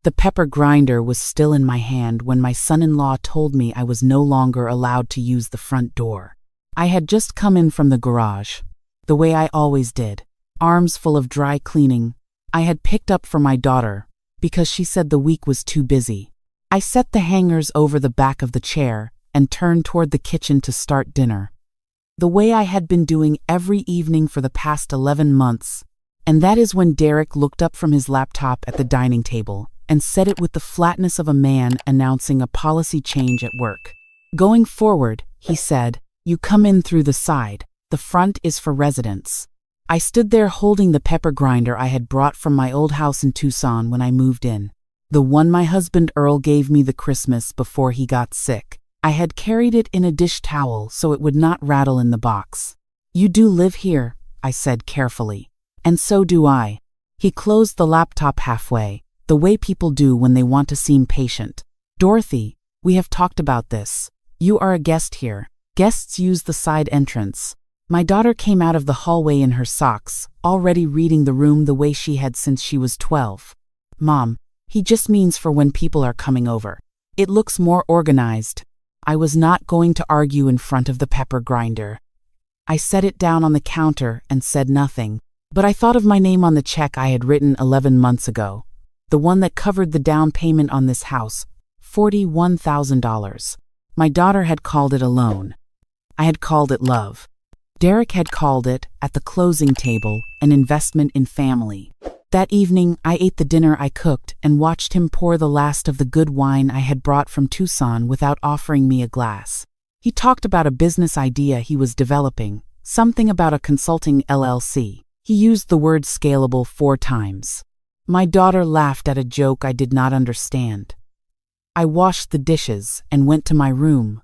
The pepper grinder was still in my hand when my son-in-law told me I was no longer allowed to use the front door. I had just come in from the garage, the way I always did, arms full of dry cleaning I had picked up for my daughter, because she said the week was too busy. I set the hangers over the back of the chair and turned toward the kitchen to start dinner, the way I had been doing every evening for the past 11 months, and that is when Derek looked up from his laptop at the dining table and said it with the flatness of a man announcing a policy change at work. Going forward, he said, "You come in through the side. The front is for residents." I stood there holding the pepper grinder I had brought from my old house in Tucson when I moved in, the one my husband Earl gave me the Christmas before he got sick. I had carried it in a dish towel so it would not rattle in the box. "You do live here," I said carefully. "And so do I." He closed the laptop halfway, the way people do when they want to seem patient. "Dorothy, we have talked about this. You are a guest here. Guests use the side entrance." My daughter came out of the hallway in her socks, already reading the room the way she had since she was 12. "Mom, he just means for when people are coming over. It looks more organized." I was not going to argue in front of the pepper grinder. I set it down on the counter and said nothing, but I thought of my name on the check I had written 11 months ago, the one that covered the down payment on this house, $41,000. My daughter had called it a loan. I had called it love. Derek had called it, at the closing table, an investment in family. That evening, I ate the dinner I cooked and watched him pour the last of the good wine I had brought from Tucson without offering me a glass. He talked about a business idea he was developing, something about a consulting LLC. He used the word scalable 4 times. My daughter laughed at a joke I did not understand. I washed the dishes and went to my room,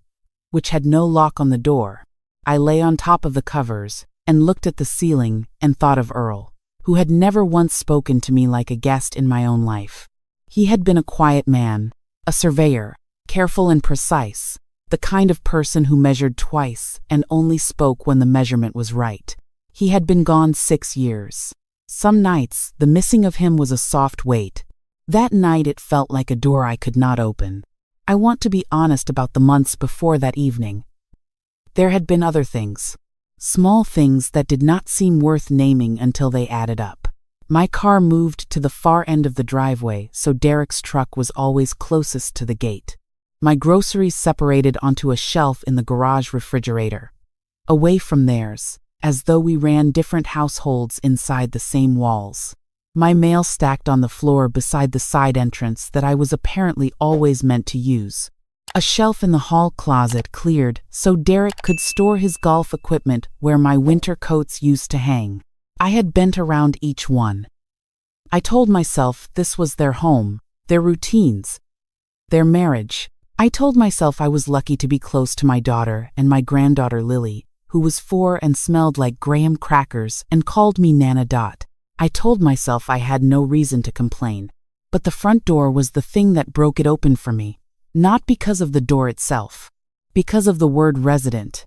which had no lock on the door. I lay on top of the covers and looked at the ceiling and thought of Earl, who had never once spoken to me like a guest in my own life. He had been a quiet man, a surveyor, careful and precise, the kind of person who measured twice and only spoke when the measurement was right. He had been gone 6 years. Some nights, the missing of him was a soft weight. That night it felt like a door I could not open. I want to be honest about the months before that evening. There had been other things, small things that did not seem worth naming until they added up. My car moved to the far end of the driveway, so Derek's truck was always closest to the gate. My groceries separated onto a shelf in the garage refrigerator, away from theirs, as though we ran different households inside the same walls. My mail stacked on the floor beside the side entrance that I was apparently always meant to use. A shelf in the hall closet cleared so Derek could store his golf equipment where my winter coats used to hang. I had bent around each one. I told myself this was their home, their routines, their marriage. I told myself I was lucky to be close to my daughter and my granddaughter Lily, who was 4 and smelled like graham crackers and called me Nana Dot. I told myself I had no reason to complain. But the front door was the thing that broke it open for me. Not because of the door itself, because of the word resident.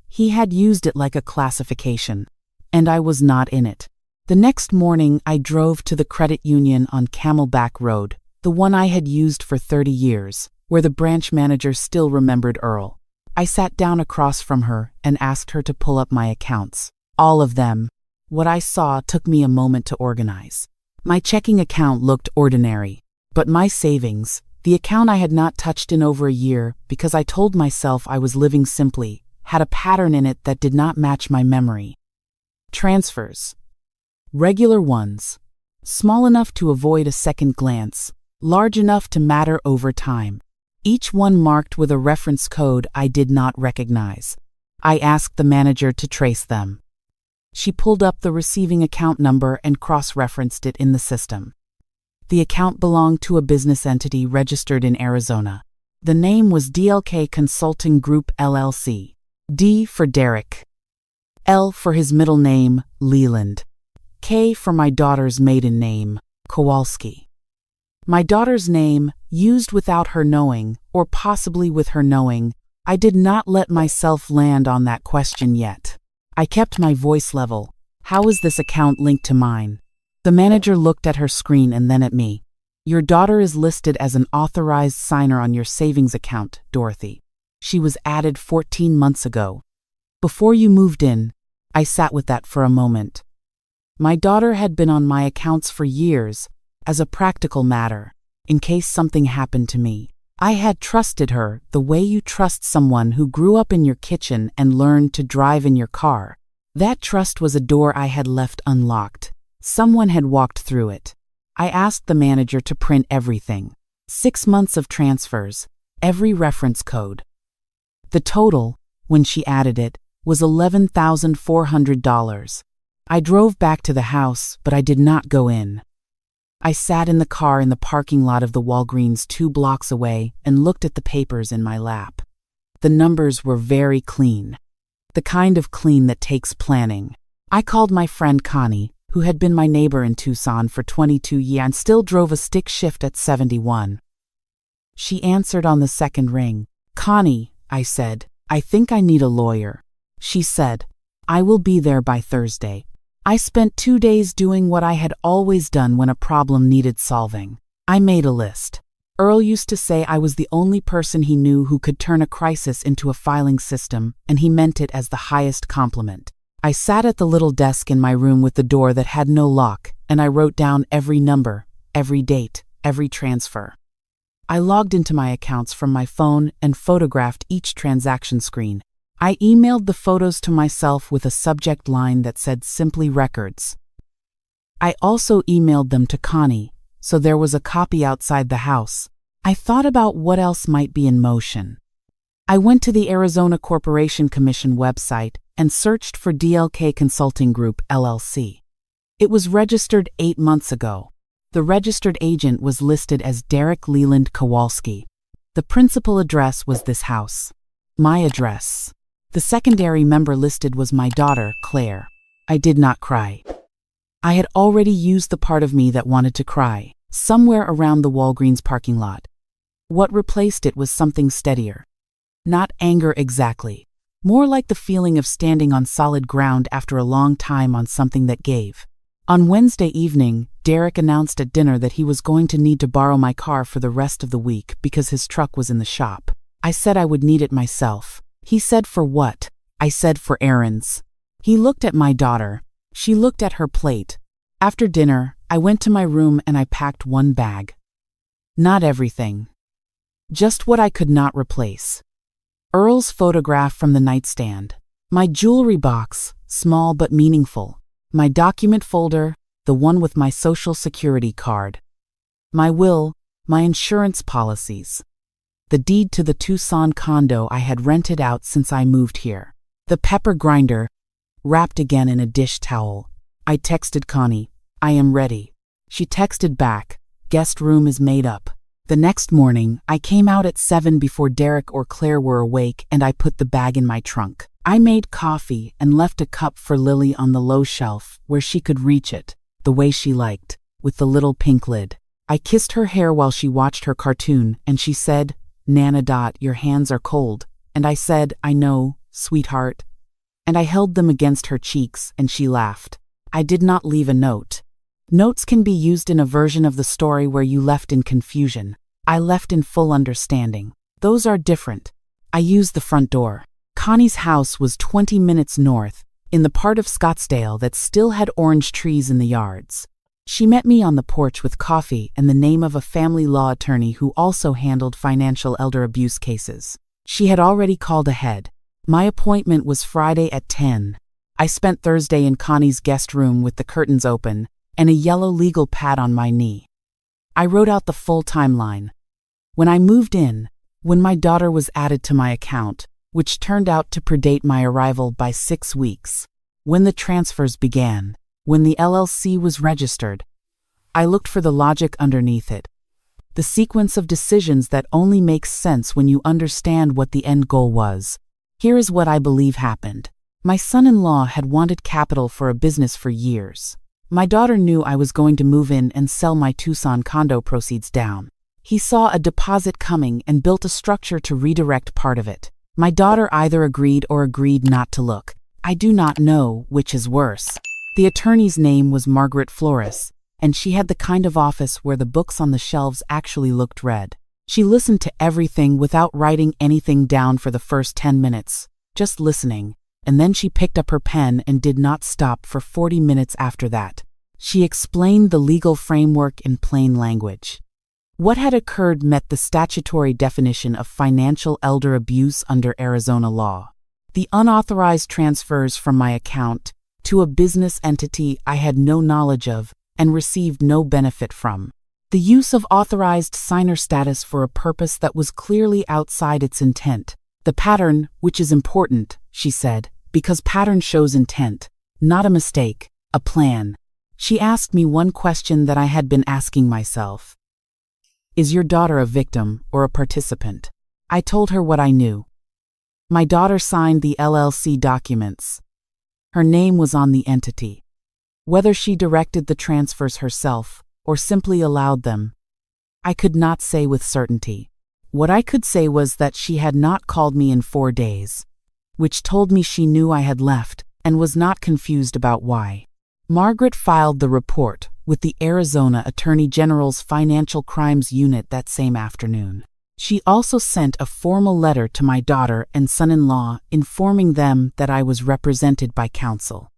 He had used it like a classification, and I was not in it. The next morning I drove to the credit union on Camelback Road, the one I had used for 30 years, where the branch manager still remembered Earl. I sat down across from her and asked her to pull up my accounts. All of them. What I saw took me a moment to organize. My checking account looked ordinary, but my savings, the account I had not touched in over a year because I told myself I was living simply, had a pattern in it that did not match my memory. Transfers. Regular ones. Small enough to avoid a second glance, large enough to matter over time. Each one marked with a reference code I did not recognize. I asked the manager to trace them. She pulled up the receiving account number and cross-referenced it in the system. The account belonged to a business entity registered in Arizona. The name was DLK Consulting Group LLC. D for Derek. L for his middle name, Leland. K for my daughter's maiden name, Kowalski. My daughter's name, used without her knowing, or possibly with her knowing, I did not let myself land on that question yet. I kept my voice level. How is this account linked to mine? The manager looked at her screen and then at me. Your daughter is listed as an authorized signer on your savings account, Dorothy. She was added 14 months ago. Before you moved in, I sat with that for a moment. My daughter had been on my accounts for years, as a practical matter, in case something happened to me. I had trusted her the way you trust someone who grew up in your kitchen and learned to drive in your car. That trust was a door I had left unlocked. Someone had walked through it. I asked the manager to print everything. 6 months of transfers, every reference code. The total, when she added it, was $11,400. I drove back to the house, but I did not go in. I sat in the car in the parking lot of the Walgreens 2 blocks away and looked at the papers in my lap. The numbers were very clean. The kind of clean that takes planning. I called my friend Connie, who had been my neighbor in Tucson for 22 years and still drove a stick shift at 71. She answered on the second ring. "Connie," I said, "I think I need a lawyer." She said, "I will be there by Thursday." I spent 2 days doing what I had always done when a problem needed solving. I made a list. Earl used to say I was the only person he knew who could turn a crisis into a filing system, and he meant it as the highest compliment. I sat at the little desk in my room with the door that had no lock, and I wrote down every number, every date, every transfer. I logged into my accounts from my phone and photographed each transaction screen. I emailed the photos to myself with a subject line that said simply records. I also emailed them to Connie, so there was a copy outside the house. I thought about what else might be in motion. I went to the Arizona Corporation Commission website and searched for DLK Consulting Group, LLC. It was registered 8 months ago. The registered agent was listed as Derek Leland Kowalski. The principal address was this house. My address. The secondary member listed was my daughter, Claire. I did not cry. I had already used the part of me that wanted to cry, somewhere around the Walgreens parking lot. What replaced it was something steadier. Not anger exactly. More like the feeling of standing on solid ground after a long time on something that gave. On Wednesday evening, Derek announced at dinner that he was going to need to borrow my car for the rest of the week because his truck was in the shop. I said I would need it myself. He said for what? I said for errands. He looked at my daughter. She looked at her plate. After dinner, I went to my room and I packed one bag. Not everything. Just what I could not replace. Earl's photograph from the nightstand. My jewelry box, small but meaningful. My document folder, the one with my social security card. My will, my insurance policies. The deed to the Tucson condo I had rented out since I moved here. The pepper grinder, wrapped again in a dish towel. I texted Connie, "I am ready." She texted back, "Guest room is made up." The next morning, I came out at 7 before Derek or Claire were awake and I put the bag in my trunk. I made coffee and left a cup for Lily on the low shelf where she could reach it, the way she liked, with the little pink lid. I kissed her hair while she watched her cartoon and she said, "Nana Dot, your hands are cold." And I said, "I know, sweetheart." And I held them against her cheeks and she laughed. I did not leave a note. Notes can be used in a version of the story where you left in confusion. I left in full understanding. Those are different. I used the front door. Connie's house was 20 minutes north, in the part of Scottsdale that still had orange trees in the yards. She met me on the porch with coffee and the name of a family law attorney who also handled financial elder abuse cases. She had already called ahead. My appointment was Friday at 10. I spent Thursday in Connie's guest room with the curtains open and a yellow legal pad on my knee. I wrote out the full timeline. When I moved in, when my daughter was added to my account, which turned out to predate my arrival by 6 weeks, when the transfers began, when the LLC was registered, I looked for the logic underneath it. The sequence of decisions that only makes sense when you understand what the end goal was. Here is what I believe happened. My son-in-law had wanted capital for a business for years. My daughter knew I was going to move in and sell my Tucson condo proceeds down. He saw a deposit coming and built a structure to redirect part of it. My daughter either agreed or agreed not to look. I do not know which is worse. The attorney's name was Margaret Flores, and she had the kind of office where the books on the shelves actually looked read. She listened to everything without writing anything down for the first 10 minutes, just listening, and then she picked up her pen and did not stop for 40 minutes after that. She explained the legal framework in plain language. What had occurred met the statutory definition of financial elder abuse under Arizona law. The unauthorized transfers from my account to a business entity I had no knowledge of and received no benefit from. The use of authorized signer status for a purpose that was clearly outside its intent. The pattern, which is important, she said, because pattern shows intent, not a mistake, a plan. She asked me one question that I had been asking myself. Is your daughter a victim or a participant? I told her what I knew. My daughter signed the LLC documents. Her name was on the entity. Whether she directed the transfers herself or simply allowed them, I could not say with certainty. What I could say was that she had not called me in 4 days, which told me she knew I had left and was not confused about why. Margaret filed the report with the Arizona Attorney General's Financial Crimes Unit that same afternoon. She also sent a formal letter to my daughter and son-in-law informing them that I was represented by counsel,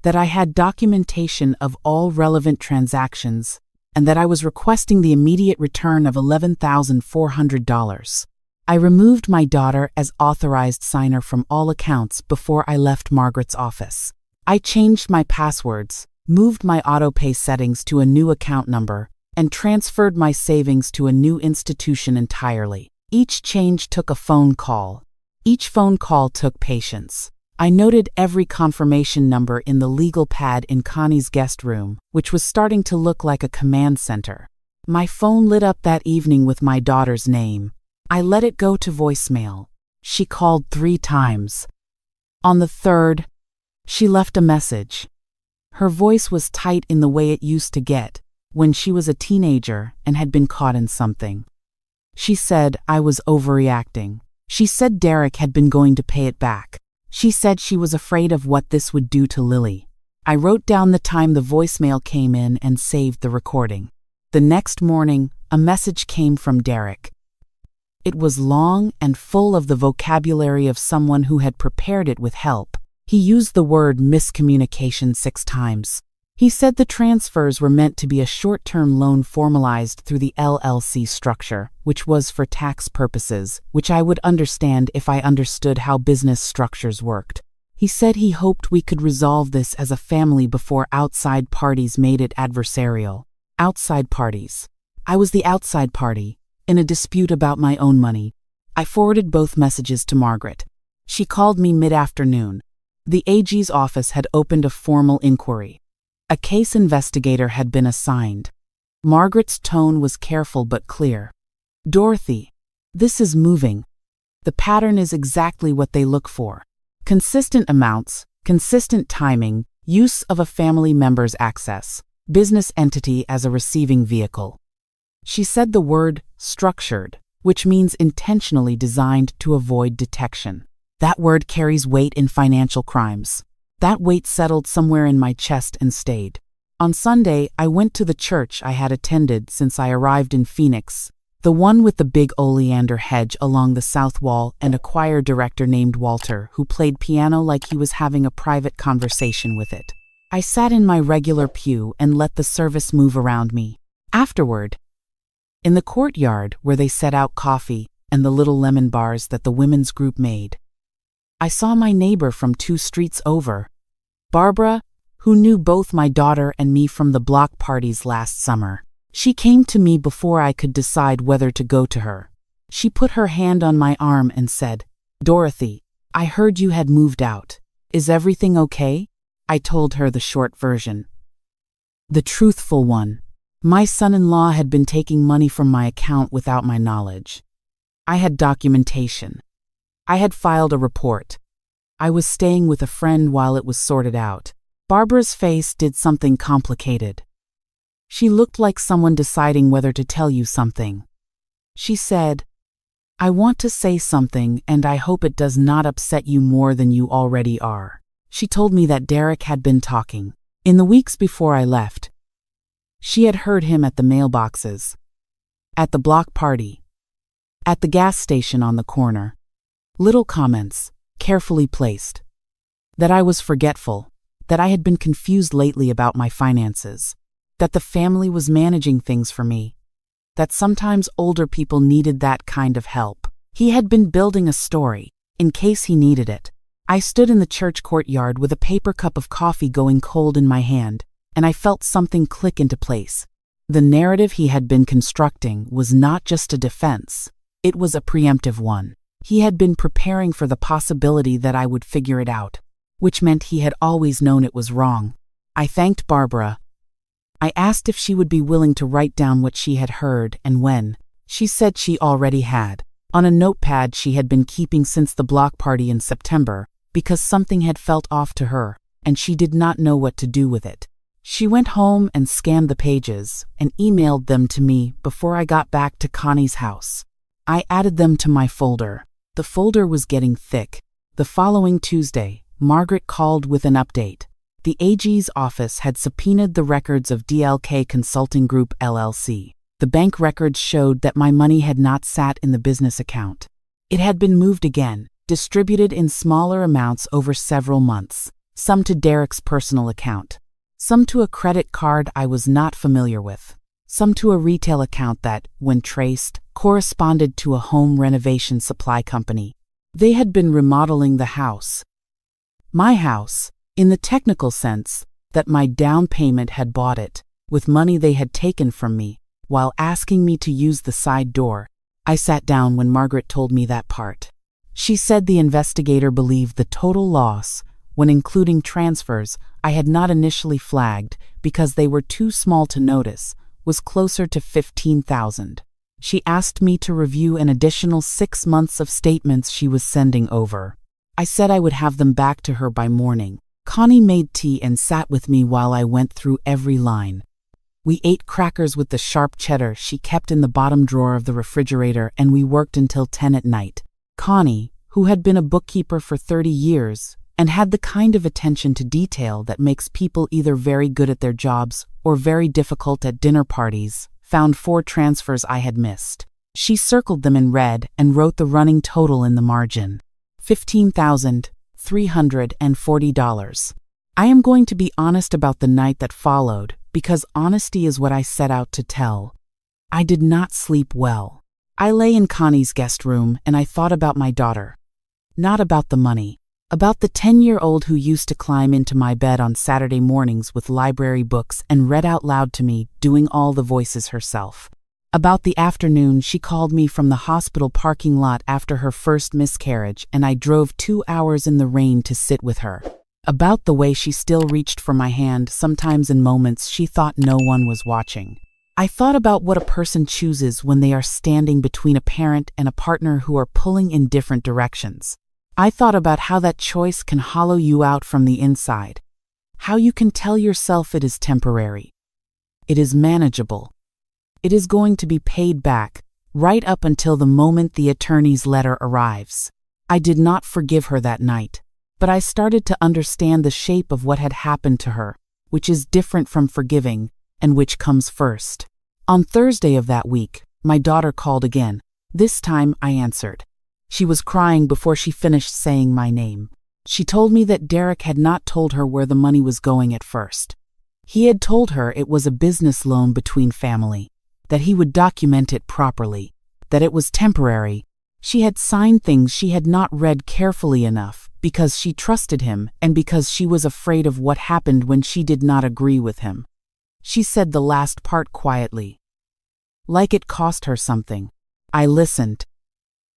that I had documentation of all relevant transactions, and that I was requesting the immediate return of $11,400. I removed my daughter as authorized signer from all accounts before I left Margaret's office. I changed my passwords, moved my autopay settings to a new account number, and transferred my savings to a new institution entirely. Each change took a phone call. Each phone call took patience. I noted every confirmation number in the legal pad in Connie's guest room, which was starting to look like a command center. My phone lit up that evening with my daughter's name. I let it go to voicemail. She called 3 times. On the third, she left a message. Her voice was tight in the way it used to get when she was a teenager and had been caught in something. She said I was overreacting. She said Derek had been going to pay it back. She said she was afraid of what this would do to Lily. I wrote down the time the voicemail came in and saved the recording. The next morning, a message came from Derek. It was long and full of the vocabulary of someone who had prepared it with help. He used the word miscommunication 6 times. He said the transfers were meant to be a short-term loan formalized through the LLC structure, which was for tax purposes, which I would understand if I understood how business structures worked. He said he hoped we could resolve this as a family before outside parties made it adversarial. Outside parties. I was the outside party, in a dispute about my own money. I forwarded both messages to Margaret. She called me mid-afternoon. The AG's office had opened a formal inquiry. A case investigator had been assigned. Margaret's tone was careful but clear. Dorothy, this is moving. The pattern is exactly what they look for. Consistent amounts, consistent timing, use of a family member's access, business entity as a receiving vehicle. She said the word structured, which means intentionally designed to avoid detection. That word carries weight in financial crimes. That weight settled somewhere in my chest and stayed. On Sunday, I went to the church I had attended since I arrived in Phoenix, the one with the big oleander hedge along the south wall and a choir director named Walter who played piano like he was having a private conversation with it. I sat in my regular pew and let the service move around me. Afterward, in the courtyard where they set out coffee and the little lemon bars that the women's group made, I saw my neighbor from 2 streets over, Barbara, who knew both my daughter and me from the block parties last summer. She came to me before I could decide whether to go to her. She put her hand on my arm and said, Dorothy, I heard you had moved out. Is everything okay? I told her the short version. The truthful one. My son-in-law had been taking money from my account without my knowledge. I had documentation. I had filed a report. I was staying with a friend while it was sorted out. Barbara's face did something complicated. She looked like someone deciding whether to tell you something. She said, I want to say something and I hope it does not upset you more than you already are. She told me that Derek had been talking. In the weeks before I left, She had heard him at the mailboxes, at the block party, at the gas station on the corner. Little comments, carefully placed. That I was forgetful, that I had been confused lately about my finances, that the family was managing things for me, that sometimes older people needed that kind of help. He had been building a story, in case he needed it. I stood in the church courtyard with a paper cup of coffee going cold in my hand, and I felt something click into place. The narrative he had been constructing was not just a defense, it was a preemptive one. He had been preparing for the possibility that I would figure it out, which meant he had always known it was wrong. I thanked Barbara. I asked if she would be willing to write down what she had heard and when. She said she already had, on a notepad she had been keeping since the block party in September, because something had felt off to her, and she did not know what to do with it. She went home and scanned the pages and emailed them to me before I got back to Connie's house. I added them to my folder. The folder was getting thick. The following Tuesday, Margaret called with an update. The AG's office had subpoenaed the records of DLK Consulting Group LLC. The bank records showed that my money had not sat in the business account. It had been moved again, distributed in smaller amounts over several months, some to Derek's personal account, some to a credit card I was not familiar with, some to a retail account that, when traced, corresponded to a home renovation supply company. They had been remodeling the house. My house, in the technical sense, that my down payment had bought it, with money they had taken from me, while asking me to use the side door. I sat down when Margaret told me that part. She said the investigator believed the total loss, when including transfers I had not initially flagged because they were too small to notice, was closer to $15,000. She asked me to review an additional 6 months of statements she was sending over. I said I would have them back to her by morning. Connie made tea and sat with me while I went through every line. We ate crackers with the sharp cheddar she kept in the bottom drawer of the refrigerator, and we worked until 10 at night. Connie, who had been a bookkeeper for 30 years and had the kind of attention to detail that makes people either very good at their jobs or very difficult at dinner parties, found 4 transfers I had missed. She circled them in red and wrote the running total in the margin. $15,340. I am going to be honest about the night that followed, because honesty is what I set out to tell. I did not sleep well. I lay in Connie's guest room and I thought about my daughter. Not about the money. About the 10-year-old who used to climb into my bed on Saturday mornings with library books and read out loud to me, doing all the voices herself. About the afternoon she called me from the hospital parking lot after her first miscarriage and I drove 2 hours in the rain to sit with her. About the way she still reached for my hand, sometimes in moments she thought no one was watching. I thought about what a person chooses when they are standing between a parent and a partner who are pulling in different directions. I thought about how that choice can hollow you out from the inside. How you can tell yourself it is temporary. It is manageable. It is going to be paid back, right up until the moment the attorney's letter arrives. I did not forgive her that night, but I started to understand the shape of what had happened to her, which is different from forgiving, and which comes first. On Thursday of that week, my daughter called again. This time I answered. She was crying before she finished saying my name. She told me that Derek had not told her where the money was going at first. He had told her it was a business loan between family, that he would document it properly, that it was temporary. She had signed things she had not read carefully enough because she trusted him and because she was afraid of what happened when she did not agree with him. She said the last part quietly, like it cost her something. I listened.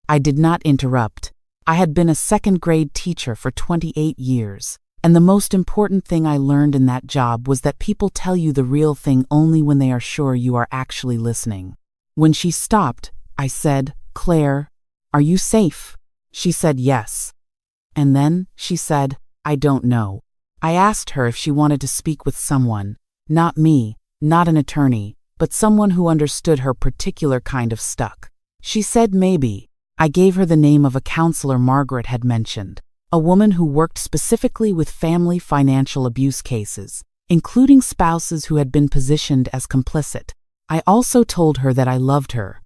I did not interrupt. I had been a second-grade teacher for 28 years, and the most important thing I learned in that job was that people tell you the real thing only when they are sure you are actually listening. When she stopped, I said, "Claire, are you safe?" She said yes. And then, she said, "I don't know." I asked her if she wanted to speak with someone, not me, not an attorney, but someone who understood her particular kind of stuck. She said maybe. I gave her the name of a counselor Margaret had mentioned, a woman who worked specifically with family financial abuse cases. including spouses who had been positioned as complicit. I also told her that I loved her,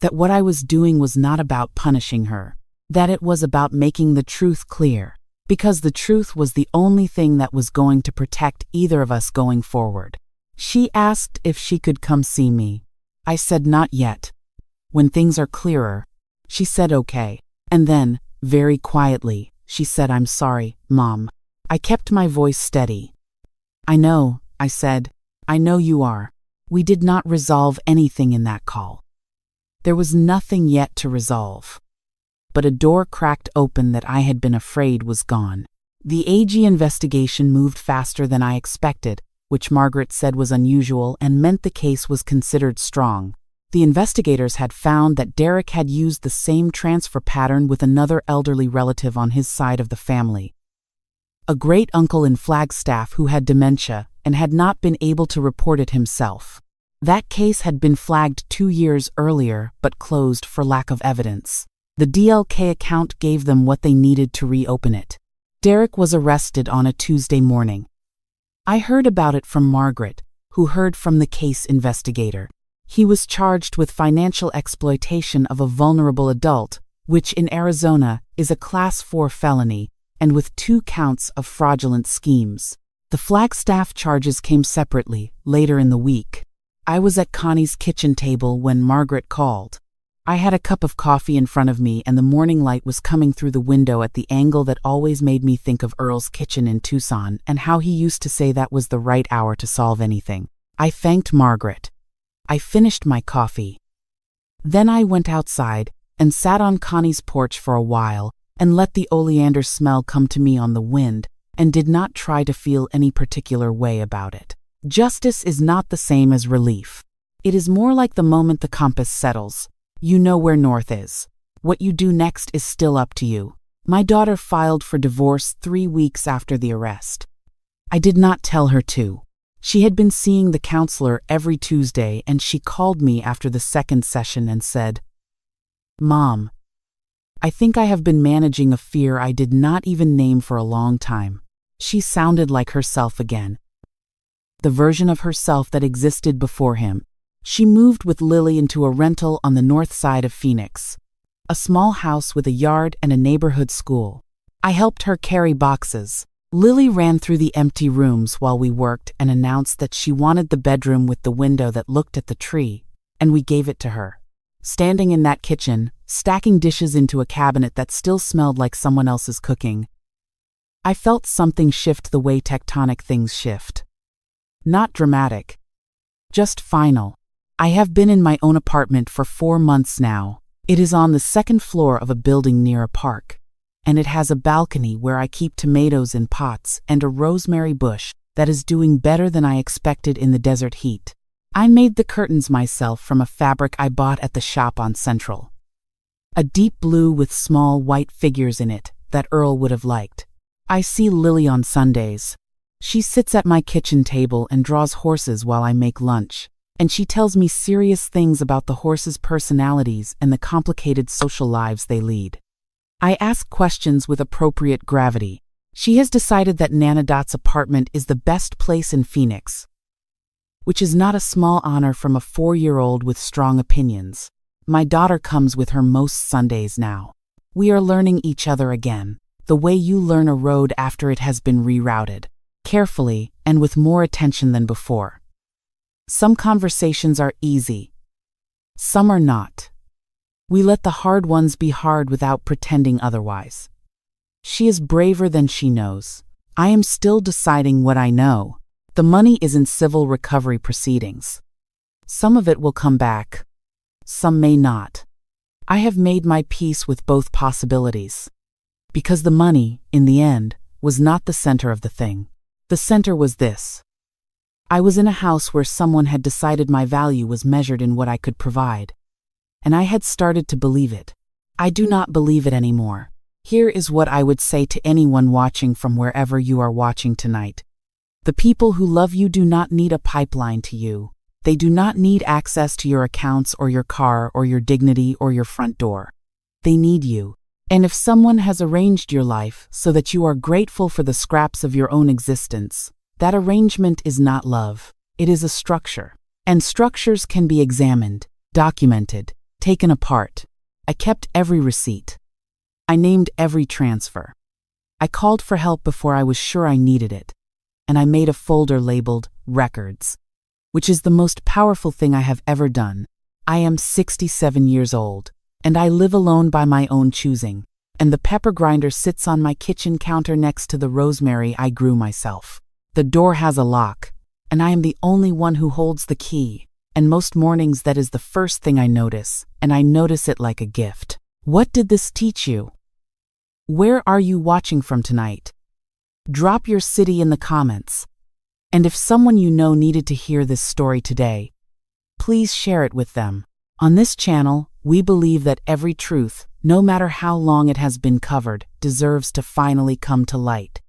that what I was doing was not about punishing her, that it was about making the truth clear, because the truth was the only thing that was going to protect either of us going forward. She asked if she could come see me. I said not yet. When things are clearer. She said okay. And then, very quietly, she said, "I'm sorry, Mom." I kept my voice steady. "I know," I said. "I know you are. We did not resolve anything in that call." There was nothing yet to resolve. But a door cracked open that I had been afraid was gone. The AG investigation moved faster than I expected, which Margaret said was unusual and meant the case was considered strong. The investigators had found that Derek had used the same transfer pattern with another elderly relative on his side of the family, a great-uncle in Flagstaff who had dementia and had not been able to report it himself. That case had been flagged 2 years earlier but closed for lack of evidence. The DLK account gave them what they needed to reopen it. Derek was arrested on a Tuesday morning. I heard about it from Margaret, who heard from the case investigator. He was charged with financial exploitation of a vulnerable adult, which in Arizona is a Class 4 felony, and with 2 counts of fraudulent schemes. The Flagstaff charges came separately, later in the week. I was at Connie's kitchen table when Margaret called. I had a cup of coffee in front of me and the morning light was coming through the window at the angle that always made me think of Earl's kitchen in Tucson and how he used to say that was the right hour to solve anything. I thanked Margaret. I finished my coffee. Then I went outside and sat on Connie's porch for a while and let the oleander smell come to me on the wind and did not try to feel any particular way about it. Justice is not the same as relief. It is more like the moment the compass settles. You know where north is. What you do next is still up to you. My daughter filed for divorce 3 weeks after the arrest. I did not tell her to. She had been seeing the counselor every Tuesday and she called me after the second session and said, "Mom, I think I have been managing a fear I did not even name for a long time." She sounded like herself again. The version of herself that existed before him. She moved with Lily into a rental on the north side of Phoenix, a small house with a yard and a neighborhood school. I helped her carry boxes. Lily ran through the empty rooms while we worked and announced that she wanted the bedroom with the window that looked at the tree, and we gave it to her. Standing in that kitchen, stacking dishes into a cabinet that still smelled like someone else's cooking, I felt something shift the way tectonic things shift. Not dramatic, just final. I have been in my own apartment for 4 months now. It is on the 2nd floor of a building near a park, and it has a balcony where I keep tomatoes in pots and a rosemary bush that is doing better than I expected in the desert heat. I made the curtains myself from a fabric I bought at the shop on Central. A deep blue with small white figures in it that Earl would have liked. I see Lily on Sundays. She sits at my kitchen table and draws horses while I make lunch, and she tells me serious things about the horses' personalities and the complicated social lives they lead. I ask questions with appropriate gravity. She has decided that Nanadot's apartment is the best place in Phoenix, which is not a small honor from a 4-year-old with strong opinions. My daughter comes with her most Sundays now. We are learning each other again, the way you learn a road after it has been rerouted, carefully and with more attention than before. Some conversations are easy. Some are not. We let the hard ones be hard without pretending otherwise. She is braver than she knows. I am still deciding what I know. The money is in civil recovery proceedings. Some of it will come back. Some may not. I have made my peace with both possibilities. Because the money, in the end, was not the center of the thing. The center was this. I was in a house where someone had decided my value was measured in what I could provide. And I had started to believe it. I do not believe it anymore. Here is what I would say to anyone watching from wherever you are watching tonight. The people who love you do not need a pipeline to you. They do not need access to your accounts or your car or your dignity or your front door. They need you. And if someone has arranged your life so that you are grateful for the scraps of your own existence, That arrangement is not love. It is a structure. And structures can be examined, documented, taken apart. I kept every receipt. I named every transfer. I called for help before I was sure I needed it. And I made a folder labeled Records, which is the most powerful thing I have ever done. I am 67 years old, and I live alone by my own choosing, and the pepper grinder sits on my kitchen counter next to the rosemary I grew myself. The door has a lock, and I am the only one who holds the key, and most mornings that is the first thing I notice, and I notice it like a gift. What did this teach you? Where are you watching from tonight? Drop your city in the comments. And if someone you know needed to hear this story today, please share it with them. On this channel, we believe that every truth, no matter how long it has been covered, deserves to finally come to light.